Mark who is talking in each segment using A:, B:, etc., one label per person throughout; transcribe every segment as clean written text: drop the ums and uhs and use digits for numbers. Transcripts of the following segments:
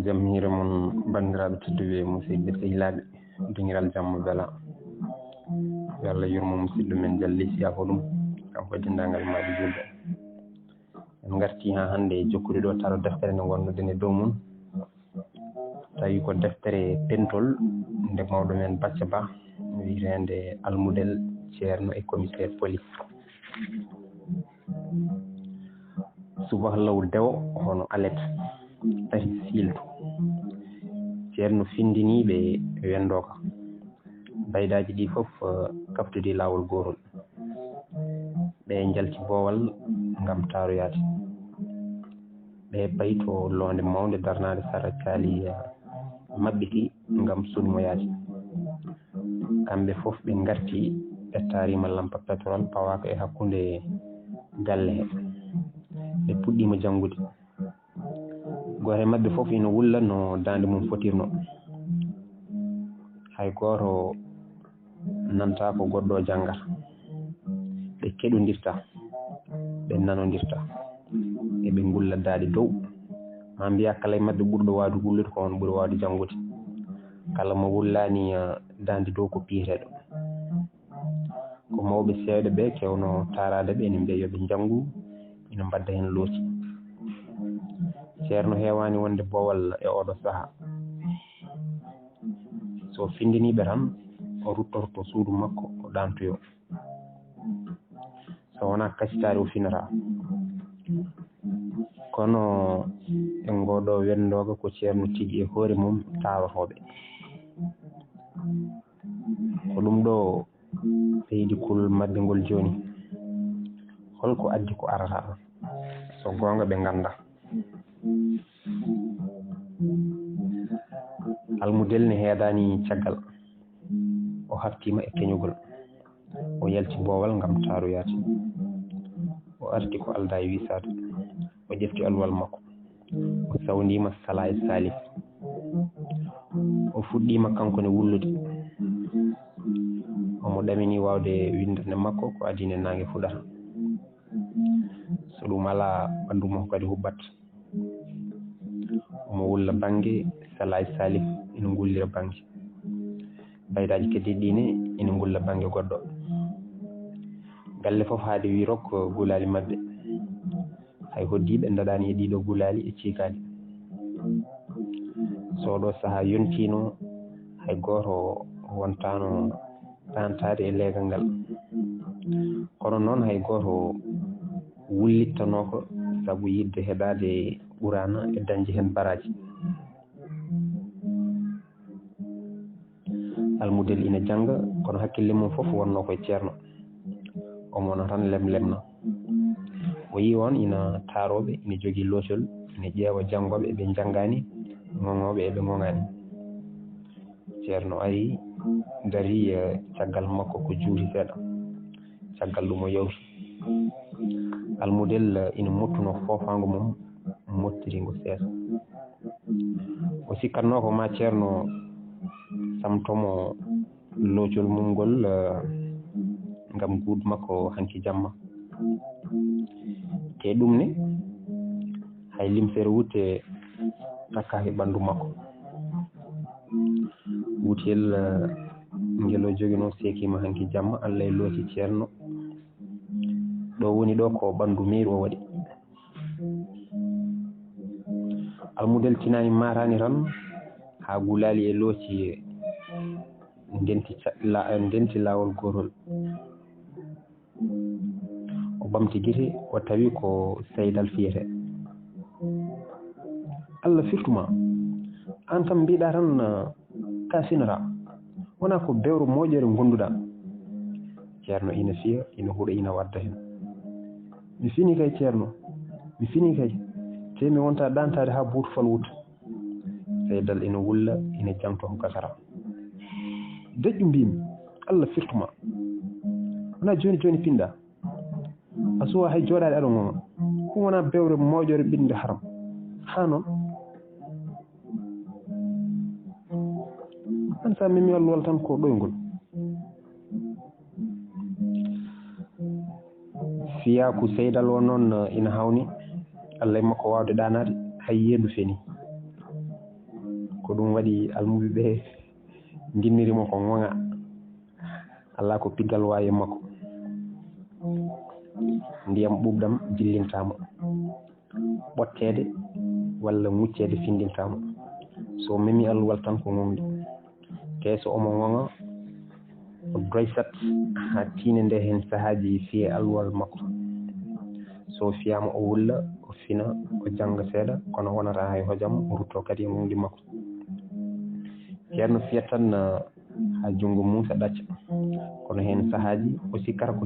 A: jamhire mon bandiraɓe tedduɓe musidɓe sehilaɓe dingiral jamma bela yo Allah yurmo musidɗo men Dialli Siya ko ɗum kanko dendagal maɗi julɓe en garti ha hande jokkude ɗo taro deftere nde gonnoɗen e dow mum tawi ko deftere pentol nde mawɗo men Bacca Ba wiyetende almudel ceerno e commissaire police subah law dewo hono alet tati siltu ceerno findiniɓe wendoka baydaji ɗi foof kaftude lawol gorol ɓe jalti boowal gam taroyade ɓe payi to londe mawde darnade sara caali maɓɓiti gam sunmoyade kamɓe foof ɓe garti ɓe tarima lampa pétrole pawaka e hakkude galle he ɓe puɗɗima janngude goto e mabɓe foof ina wulla no dande mum fotirno hay goto nanta ko goɗɗo janggata ɓe keɗodirta ɓe nanodirta eɓe gulla daade dow ma mbiya kala e mabɓe ɓurɗo wawde wullude ko on ɓuuri wawde janngude kala mo wullani dande dow ko piyeteɗo ko mawɓe seeɗa ɓe kewno tarade ɓe ene mbiya yooɓe janggu ina mbadda hen looti ceerno hewani wonde boowal e oɗo saaha so findiniɓe tan o ruttorto suudu makko o ɗantoyo so wona kasitare o finata kono e ngoɗo wendoga ko ceerno tigui e hoore mum tarotoɓe ko ɗum ɗo ɓeydi kul mabɓe ngol joni holko addi ko arata so gonga ɓe ganda almudel ne heedani caggal o haftima e keñugol o yalti boowal gam taroyade o arti ko alda e wisade o ƴefti alwal makko o sawdima sala e salif o fuɗɗima kankone wullude omo ɗamini wawde windande makko ko adine nangue fuɗata so ɗum ala ɓandu makko kadi hubbat omo wulla banggue sala e salif ina gullira banggue baydaji keddiɗine ina gulla banggue goɗɗo galle foof haade wi rokko gulali mabɓe hay hoddiɓe daɗani e ɗiɗo gulali e cikali so ɗo saaha yontino hay goto wontano tantade e leegal ngal kono noon hay goto wullittanoko saabu yidde heɗade ɓurana e dañde hen baraji almudel ina jangga kono hakkille mum foof wonno koye ceerno omona tan lemlemna o yi on ina taroɓe ina jogui lootol ina ƴeewa janggoɓe ɓe janggani ŋoŋoɓe eɓe ŋoŋani ceerno ari dari caggal makko ko juuti seeɗa caggal ɗum o yawti almudel ina mottuno foofango mum mottirigo seeɗa o sikkatno ko ma ceerno samtomo lootol mum ngol gam guud makko hanki jamma te ɗum ne hay limsere wutte takkaki ɓandu makko wutel ngel o joguino sekima hanki jamma Allah e looti ceerno ɗo woni ɗo ko ɓandu mairie o waɗi almudel tinani matani tan ha gulali e looti ndenti lawol gorol o ɓamti guite o tawi ko Seydal fiyete Allah firtuma an kam mbiɗa tan ka finata wona ko bewro moƴere gonduɗa ceerno ina fiya ina huuɗo ina wadda hen mi fini kay ceerno mi fini kay te mi wonta ɗantade ha buutu fal wuta Seydal ina wulla ina jamto ko gasara deƴƴu mbimi Allah firtuma wona joni joni pinɗa a suwa hay joɗade aɗa gonga ɗum wona bewre moƴore ɓinde haram ha noon an sa memi walluwal tan ko ɗoygol fiyaku Seydal o noon ina hawni Allah e makko wawde ɗanade hay yendu feni ko ɗum waɗi almuɓe ɓe ndinnirimo ko gonga ala ko piggal wawi makko ndiyam ɓuɓɗam dillintamo ɓottede walla muccede findintamo so memi alluwal tan ko gonɗi te so omo gonga o doysat ha tiine nde hen sahaji fiye alluwal makko so fiyama o wulla o fina o janga seeɗa kono wonata hay hojam o rutto kadi e gonɗi makko ceerno fiyat tan ha junngo Moussa ɗacca kono hen sahaji o sikkata ko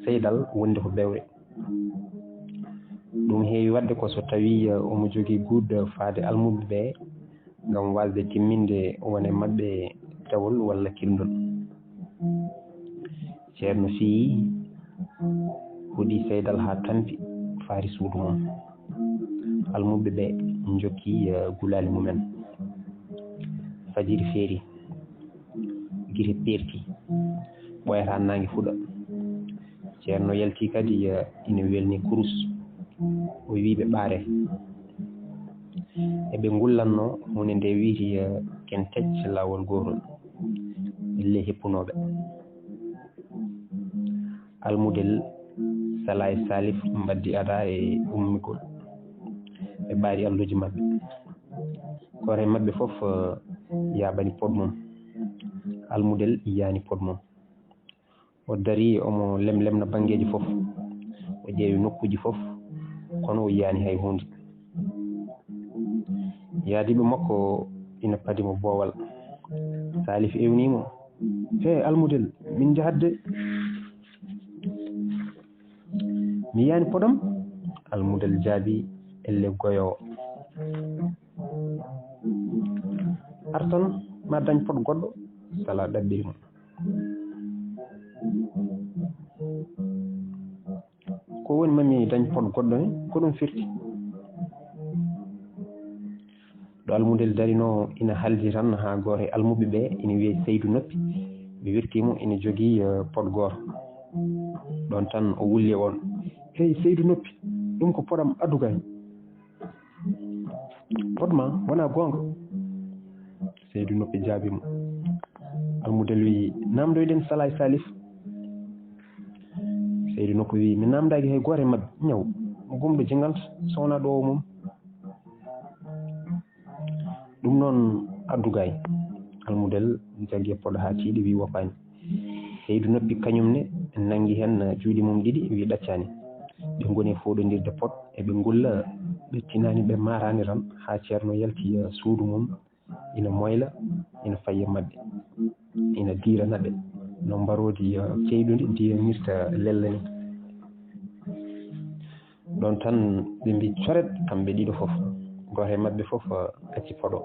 A: seydal wonde ko bewre ɗum heewi wadde ko so tawi omo jogii guurde faade almuɓe ɓe ngam wasde timminde wone maɓɓe dawol walla kirndol ceerno fii huuɗi seydal ha tampi faari suudu mum almuɓe ɓe jokki gulali mumen fajiri feeri gite perti ɓoyata nangue fuɗa ceerno yalti kadi ina welni kurus o wiɓe ɓaare eɓe gullanno hunde nde wiiti ken tecce lawol gotol elle heppunoɓe almudel Sala e Salif mbaddi ada e ummigol ɓe ɓaari alluji maɓɓe kore maɓɓe fof yaɓani pod mum almudel yani pod mum o dari omo lemlemna bangeji fof o ƴeewi nokkuji fof kono o yiyani hay hunde yaadiɓe makko ina padimo boowal Salif ewnimo he almudel min jahadde mi yiyani podam almudel jaabi elle goyowo artan ma dañ pod goɗɗo Sala ɗaɓɓirimo ko woni mami dañ pod goɗɗo ni ko ɗum firti ɗo almudel darino ina haldi tan ha goto e almuɓe ɓe ina wiye Seydou Noppi ɓe wirtimo ina jogii pod goto ɗon tan o wulli on hey Seydou Noppi ɗum ko podam adduga hen podma wona gonga Seydou Noppi jaabimo almudel wi namdoyɗen Sala e Salif Seydou Noppi wi mi namdaki hay goto e mabɓe ñaw gumɗo jingalta sowona ɗo o mum ɗum noon addugay almudel jaggi pod ha tiiɗi wi woppani Seydou Noppi kañumne nangi hen juuɗe mum ɗiɗi wi ɗaccani ɓe goni foɗodirde pod eɓe gulla ɓe tinani ɓe marani tan ha ceerno yalti suudu mum ina moyla ina fayye mabɓe ina diranaɓe no mbarodi ceyɗude diyanirta lella ni ɗon tan ɓe mbi coret kamɓe ɗiɗo foof goto e mabɓe foof acci poɗo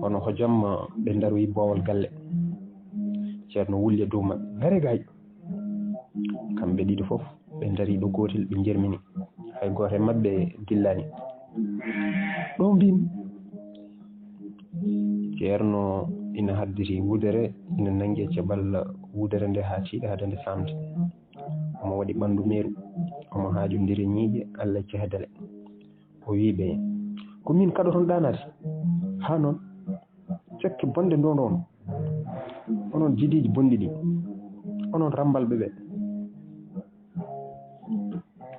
A: hono hojom ɓe daroyi boowal galle ceerno wulli e dow maɓɓe gare gay kamɓe ɗiɗo foof ɓe dari ɗo gotel ɓe jermini hay goto e mabɓe dillani ɗo mbimi ceerno ina haddiri wudere ina nangi e ceɓal wudere nde ha tiiɗi haade nde famde omo waɗi ɓandu meeru omo haajodiri ñiiƴe Allah cehdele o wiɓe ko min kaɗoton ɗanade ha noon cekke bonde ndo ɗon onon jiidiji bonɗi ɗi onon rambalɓe ɓe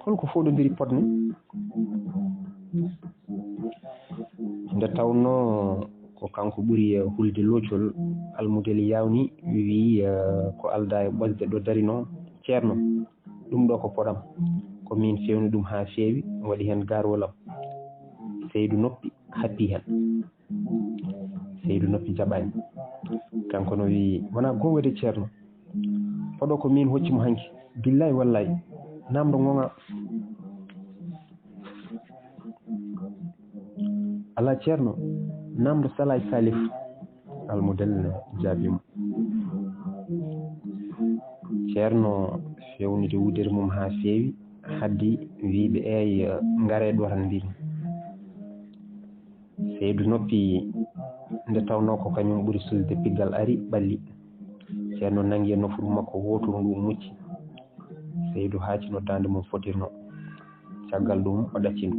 A: holko foɗodiri pod ni nde tawno ko kanko ɓuuri hulde loccol almudel yawni wi ko alda e ɓosde ɗo darino ceerno ɗum ɗo ko podam ko min fewni ɗum ha feewi waɗi hen garwolam Seydou Noppi happi hen Seydou Noppi jaɓani kanko no wi wona gonga de ceerno oɗo ko min hoccimo hanki billahi wallahi namdo gonga ala ceerno namdo Sala e Salif almudel jaabimo ceerno fewnide wudere mum ha feewi haddi wiɓe eyi gaare ɗo tan mbimi Seydou Noppi nde tawno ko kañum ɓuuri sulde piggal ari ɓalli ceerno nangi e nofuru makko woturu ndu mucci Seydou haacino dande mum fotirno caggal ɗum o ɗaccino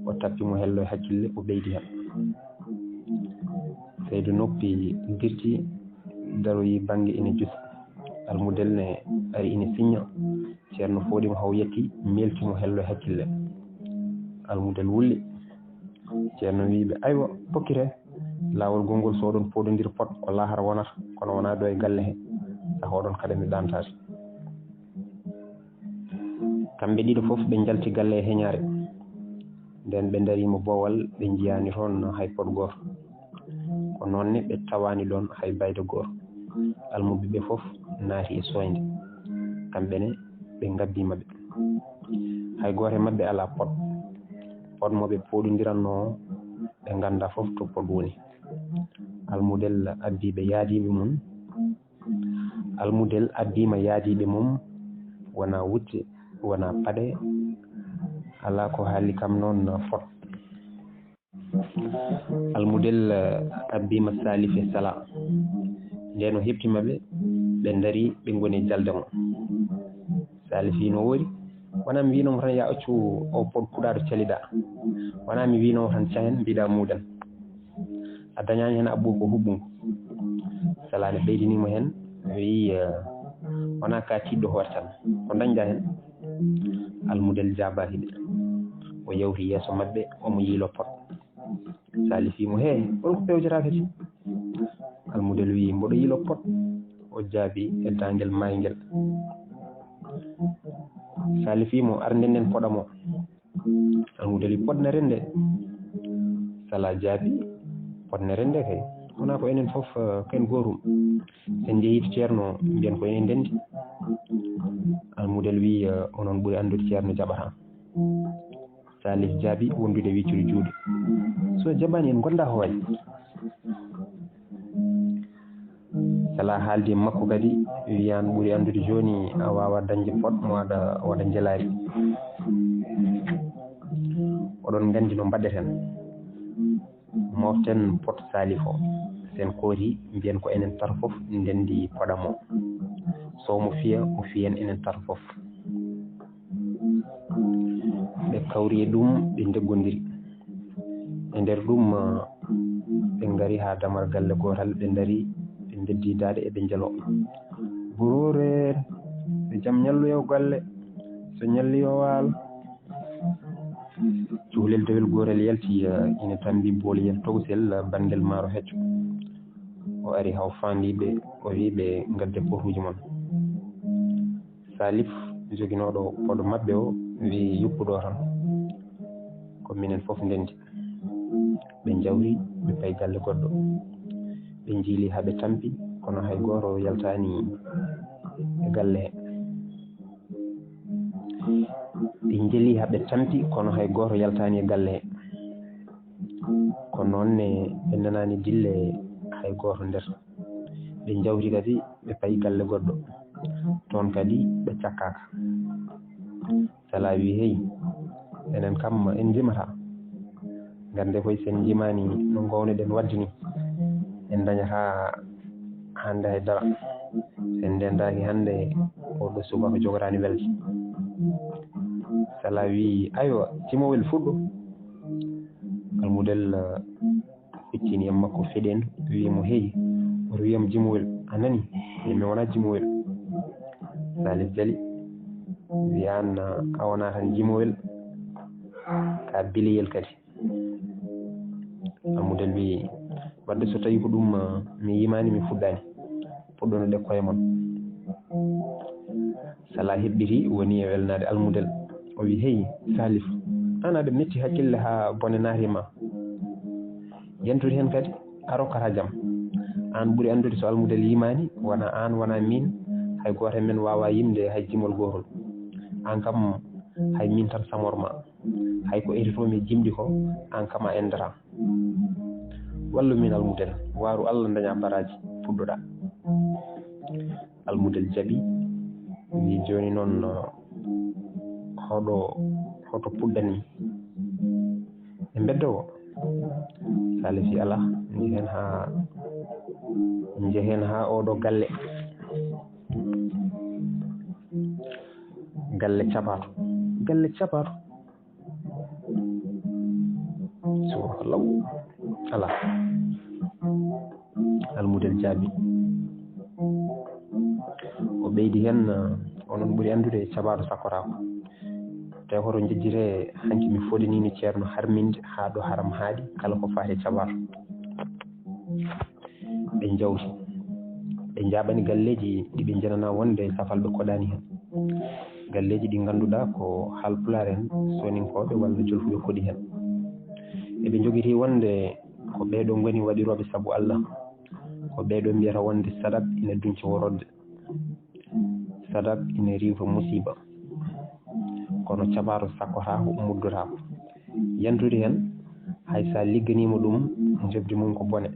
A: o tappimo hello e hakkille o ɓeydi hen. Seydou noppi dirti daroyi banggue ina justi almudel ne ari ina signa ceerno Fodimo haw yetti meltimo hello e hakkille almudel wulli ceerno wiɓe aywa pokkite lawol gongol so oɗon poɗodir pot ko lahara wonata kono wona ɗo e galle he saka oɗon kada mi ɗantade kamɓe ɗiɗo foof ɓe jalti galle e heñare nden ɓe darima Bowal ɓe jiyani toon hay pot goto ko noonne ɓe tawani ɗon hay baydo goto almuɓe ɓe foof naati e soyde kamɓene ɓe gabbimaɓe hay goto e mabɓe ala pot moɓe poɗodiranno ɓe ganda foof to pot woni almudel addiɓe yaadiɓe mum almudel addima yaadiɓe mum wona wutte wona paɗe ala ko haali kam noon fot almudel abbima Salif e Sala nden o heptimaɓe ɓe daari ɓe goni jalde mo Salif no wori wona mi winomo tan ya accu o pot kuɗaɗo caliɗa wona mi winomo tan cahen mbiɗa muɗen a dañani hen abbo ko huɓɓungo Sala ne ɓeydinimo hen wi wona ka tiɗɗo hoore tan ko dañɗa hen almudel jabaki ɓe o yawti yeeso mabɓe omo yiilo pot Salif wimo he on ko pewjata kadi almudel wi mboɗo yiilo pot o jaabi e dangel maygel Salif wimo ar ndenden poɗam o almudel wi potne rende Sala jaabi potne rende kay wona ko enen foof ken gotum sen jeeyi to ceerno mbiyen ko enen ndendi almudel wi onon ɓuuri andude ceerno jaɓata Salif jaabi wondude wiccude juuɗe so jaɓani en gonda ko waɗi Sala haaldi makko kadi wiyan ɓuuri andude joni a wawa dañde pot mo waɗa jelari oɗon gandi no mbaɗɗeten moften pot Salif o sen kooti mbiyen ko enen tato foof ndendi poɗam o somo fiya o fiyen enen tato foof ɓe kawri e ɗum ɓe deggodiri e nder ɗum ɓe gari ha damar galle gotal ɓe daari ɓe beddi dade eɓe jalo burore ɓe jaam ñalluyo galle so ñalli yo waalo cuhlel dewel gorel yalti ina tambi booliyel towsel bangel maaro hecco o ari haw fandiɓe o wiɓe gadde potuji mon Salif joginoɗo poɗo mabɓe o wi yuppuɗo tan ko minen foof ndendi ɓe jawri ɓe payi galle goɗɗo ɓe jiili haɓe tampi kono hay goto yaltani e galle he ɓe jeeli haɓe tampi kono hay goto yaltani e galle he ko noonne ɓe nanani dille hay goto nder ɓe jawti kadi ɓe payi galle goɗɗo toon kadi ɓe cakkaka Sala wi hey enen kam en jimata gande koye sen jimani no gownoɗen wadde ni en dañata hande haydara sen ndendaki hande oɗo subaka jogorani welde Sala wi aywa timowel fuɗɗo almudel ficcini e makko feɗendu wimo hey oto wiyam jimowel anani mi wona jimowel Salif jali wi an a wona tan jimowel ka biliyel kadi almudel wi wadde so tawi ko ɗum mi yimani mi fuɗɗani puɗɗono ɗe koye mon Sala heɓɓiti woni e welnade almudel o wi hey Salif an aɗa metti hakkille ha bone natima yentude hen kadi a rokkata jaam an ɓuuri andude so almudel yimani wona an wona min hay goto men wawa yimde hay jimol gotol an kam hay min tan samorma hay ko eritomi jimɗi ko an kam a endata wallu min almudel waru Allah daña baraji puɗɗoɗa almudel jaaɓi wi joni noon hoto puɗɗanmi e beddo o Salif wi ala jehen ha oɗo galle capato so law ala almudel jaabi o ɓeydi hen onon ɓuri andude cabaɗo sakkorako te hoto jejjire hanki mi foɗinino ceerno harminde ha ɗo haram haaɗi kala ko faati cabato ɓe jawti ɓe jaɓani galleji ɗiɓe jenana wonde safalɓe koɗani hen galleji ɗi ganduɗa ko halpular en soninkoɓe walla jolfuɓe koɗi hen eɓe joguiti wonde ko ɓeɗo goni waɗiroɓe saabu Allah ko ɓeɗo mbiyata wonde saɗak ina dunci worodde saɗak ina riwto musiba kono cabato sakkotako muddotako yantude hen hay sa ligganima ɗum jebdi mum ko bone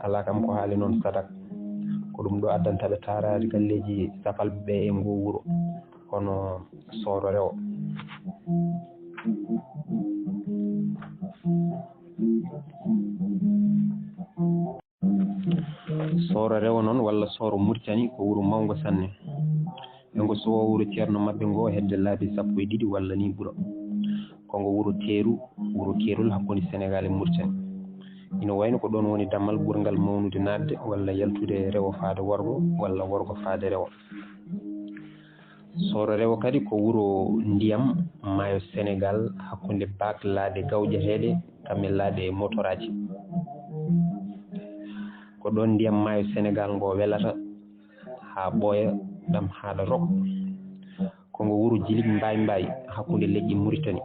A: ala kam ko haali noon saɗak ko ɗum ɗo addantaɓe tarade galleji safalɓe ɓe e ngo wuuro kono sooro rewo sooro rewo noon walla sooro Mauritanie ko wuuro mawgo sanne engo sowo wuuro ceerno mabɓe ngo hedde laabi 12 walla ni ɓuura kongo wuuro teeru wuuro kerol hakkude Sénégal e Mauritanie ina wayno ko ɗon woni dammal ɓurgal mawnude nadde walla yaltude rewo faade worgo walla worgo faade rewo sooro rewo kadi ko wuuro ndiyam maayo Sénégal hakkude baak laade gawƴeteɗe kamɓe laade motoraji ko ɗon ndiyam maayo Sénégal ngo welata ha ɓooya ɗam haɗa rok kongo wuuro Djilib mbay hakkude leƴƴi Mauritanie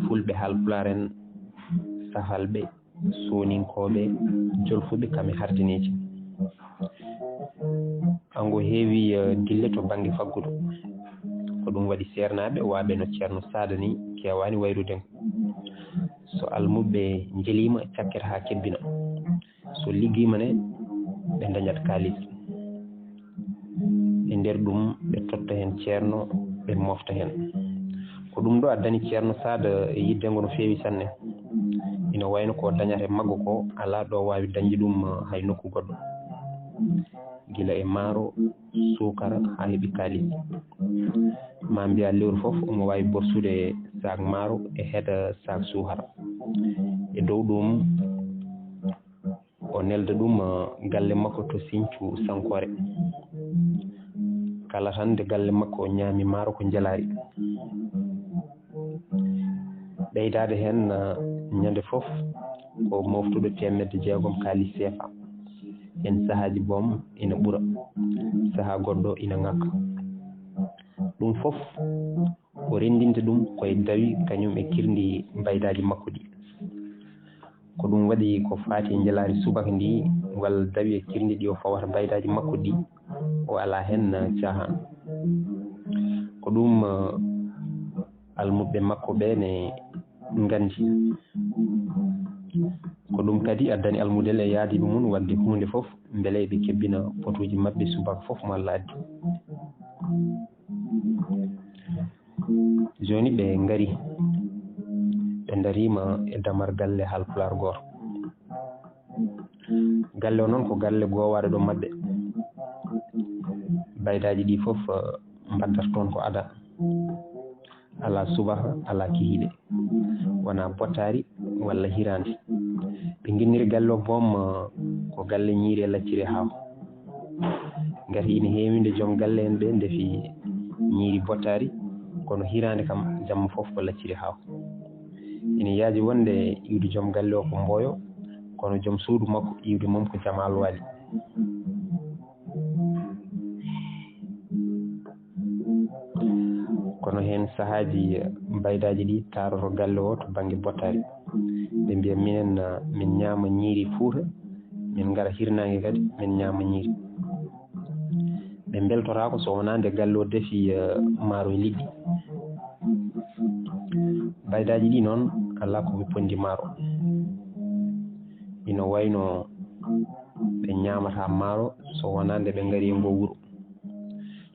A: fulɓe halpular en safalɓe soninkoɓe jolfuɓe kamɓe hardineji ango heewi dille to banggue faggudu ko ɗum waɗi sernaɓe waɓe no ceerno Sada ni kewani wayrude so almuɓe jelima cakkete ha kebbina so liggima ne ɓe dañat kalis e nder ɗum ɓe totta hen ceerno ɓe mofta hen ko ɗum ɗo addani ceerno Sada e yiddengo no feewi sanne ina wayno ko dañata maggo ko ala ɗo wawi dañde ɗum hay nokku goɗɗo gila e maaro sukara ha heeɓi kalis ma mbiya lewru foof omo wawi borsude sac maaro e heeda sac sukara e dow ɗum o nelda ɗum galle makko to Sinthiou Sankore kala tan nde galle makko ñaami maaro ko jalari ɓeydade hen ñande foof ko moftuɗo 600 kalis CFA hen sahaji boom ina ɓuura saaha goɗɗo ina ngakka ɗum foof o rendinte ɗum koye dawi kañum e kirdi mbaydaji makko ɗi ko ɗum waɗi ko faati e jalari subaka ndi walla dawi e kirdi ɗi o fawata mbaydaji makko ɗi o ala hen cahan ko ɗum almuɓe makko ɓe ne gandi ko ɗum kadi addani almudel e yaadiɓe mum wadde hunde foof beele ɓe kebbina potuji mabɓe subaka foof mo Allah addi joni ɓe ngari ɓe darima e damar galle halpular goto galle o noon ko galle gowaɗo ɗo mabɓe baydaji ɗi foof mbaddata toon ko ada ala subaka ala kihiɗe wona bottari walla hirande ɓe guinniri galle o boom ko galle ñiiri e lacciri haako gati ina heewinde joom galle en ɓe deefi ñiiri bottari kono hirande kam jamma foof ko lacciri haako ina yaaji wonde iwde joom galle o ko Mboyo kono joom suudu makko iwde mum ko Jamal Wali kono hen sahaji baydaji ɗi taroto galle o to banggue bottari ɓe mbiya minen min ñaama ñiiri Fouta min gara hirnangue kadi min ñaama ñiiri ɓe beltorako so wona nde galle o deefi maaro e liɗɗi baydaji ɗi noon ala koɓe pondi maaro ina wayno ɓe ñamata maaro so wona nde ɓe ngari e ngo wuuro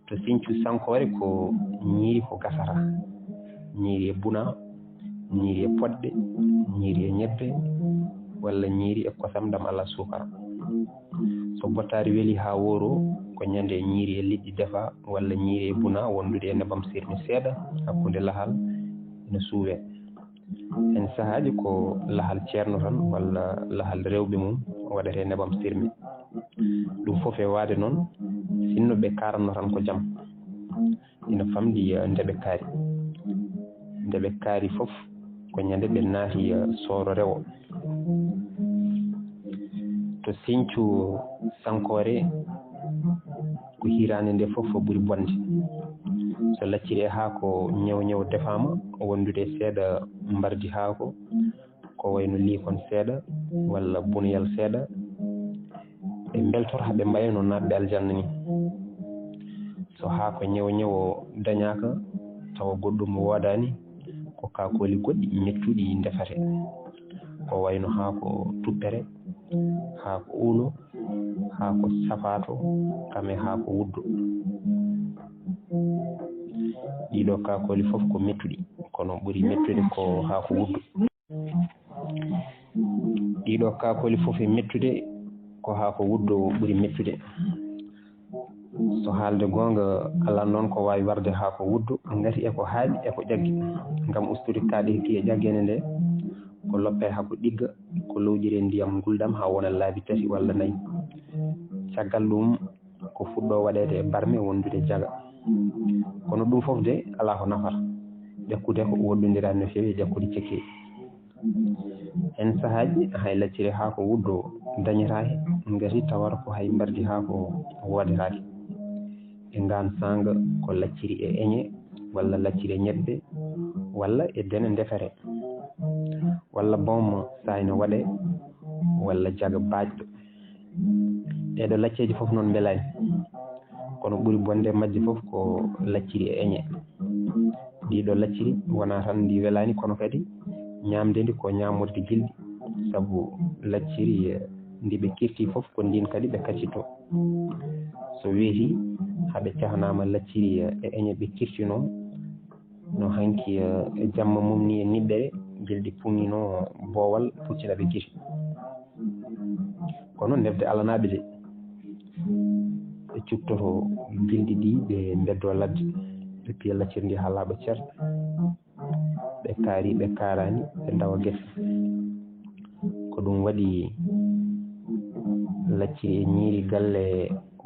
A: to Sinthiou Sankore ko ñiiri ko gasata ñiiri e buna ñiiri e poɗɗe ñiiri e ñebbe walla ñiiri e kosam ɗam ala sukara so bottari weeli ha woro ko ñande ñiiri e liɗɗi defa walla ñiiri e buna wondude e nebam sirmi seeɗa hakkude lahal ina suuwe en sahaaji ko lahal ceerno tan walla lahal rewɓe mum waɗete nebam sirme ɗum fof e waade noon sinno ɓe karanno tan ko jam ina famɗi ndeɓe kaari fof ko ñande ɓe naati sooro rewo to Sinthiou Sankore ko hirande nde fof ɓuri bonde so lacciri haa ko ñew defama wondude seeɗa mbardi haako ko wayno liikon seeɗa walla bunuyal seeɗa ɓe beltoto ɓe mbayno naatɓe aljanna ni so haako ñew dañaka tawa goɗɗum woodani ko kaakoli goɗɗi mettuɗi ndefate ko wayno haako tuppere haako uulo haako safato kame haako wuddo ɗiɗo kaakoli fof ko mettuɗi kono ɓuri mettude ko haako wuddu ɗiɗo kaakoli fof e mettude ko haako wuddo ɓuri mettude so haalde gonga ala noon ko wawi warde haako wuddu ngati eko haaɗi eko ƴaggi ngam ustude kaaɗiki e ƴaggene nde ko loppe hakko ɗigga ko lowƴire ndiyam guldam ha wona laabi 3 walla 4 caggal ɗum ko fuɗɗo waɗede e barme wondude jaga kono ɗum fof de ala ko nafata ƴakkude ko woɗɗodira no feewi ƴakkude cekkiri en sahaaji hay lacciri haako wuddo dañetake ngati tawata ko hay mbardi haako woodetake e ngan sanga ko lacciri e eñe walla lacciri e ñebbe walla e dene ndefere walla bom sayno waɗe walla jaga baajɗo ɗeɗo lacceji fof noon belani kono ɓuri bonde majje fof ko lacciri e eñe ɗiɗo lacciri wona tan ndi welani kono kadi ñamde ndi ko ñamorde gilɗi sabu lacciri ndi ɓe kirti fof ko ndin kadi ɓe kaccito so weeti haɓe cahnama lacciri e eñe ɓe kirtino no hanki e jamma mum ni e niɓɓere gilɗi punnino boowal puccina ɓe giri kono ndefde alanaɓe de ɓe cuttoto gilɗi ɗi ɓe beddo ladde ɓe piya lacciri ndi ha laaɓa cer ɓe kaari ɓe kaarani ɓe dawa gese ko ɗum waɗi lacciri e ñiiri galle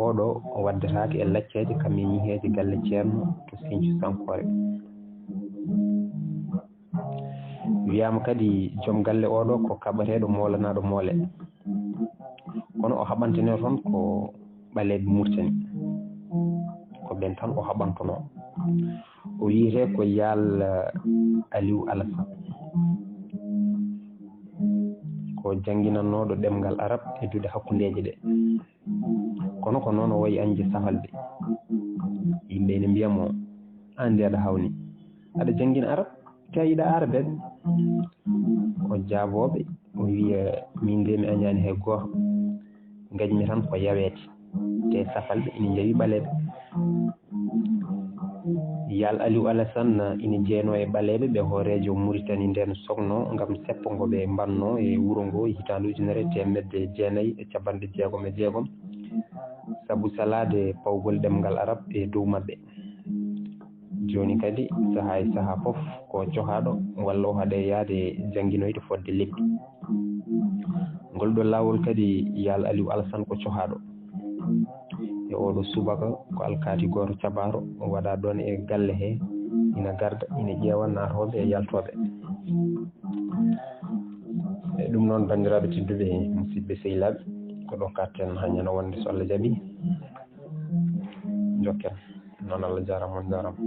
A: oɗo waddetake e lacceje kam e ñiheje galle ceerno to Sinthiou Sankore wiyama kadi joom galle oɗo ko kaɓateɗo molanaɗo moole kono o haɓantene toon ko ɓaleɓe Mauritanie ko ɓen tan o haɓantono o wiyete ko Yaal Aliou Alassane ko jangguinannoɗo ɗemgal arab e juuɗe hakkudeje ɗe kono ko noon o wayi añde safalɓe yimɓe ne mbiyamo an nde aɗa hawni aɗa jangguina arab te a yiiɗa arabeɓe o jaaboɓe o wiya min de mi añani hay goto gañmi tan ko yawete te safalɓe ina jawi ɓaleɓe Yaal Aliou Alassane ina jeeno e ɓaleɓe ɓe hoorejo Mauritanie nden sogno gam seppo ngoɓe mbanno e wuuro ngo hitandu ujunere 1960 saabu salade pawgol ɗemgal arab e dow mabɓe joni kadi saaha e saaha foof ko cohaɗo walla o haɗe yaade jangguinoyde fodde lebbi ngol ɗo lawol kadi Yaal Aliou Alassane ko cohaɗo e oɗo subaka ko alkati goto cabaro waɗa ɗon e galle he ina garda ina ƴeewa natoɓe e yaltoɓe e ɗum noon bandiraɓe tedduɓe musidɓe sehilaɓe ko ɗo katten hañana wonde so Allah jaaɓi jokken noon Allah jarama on jarama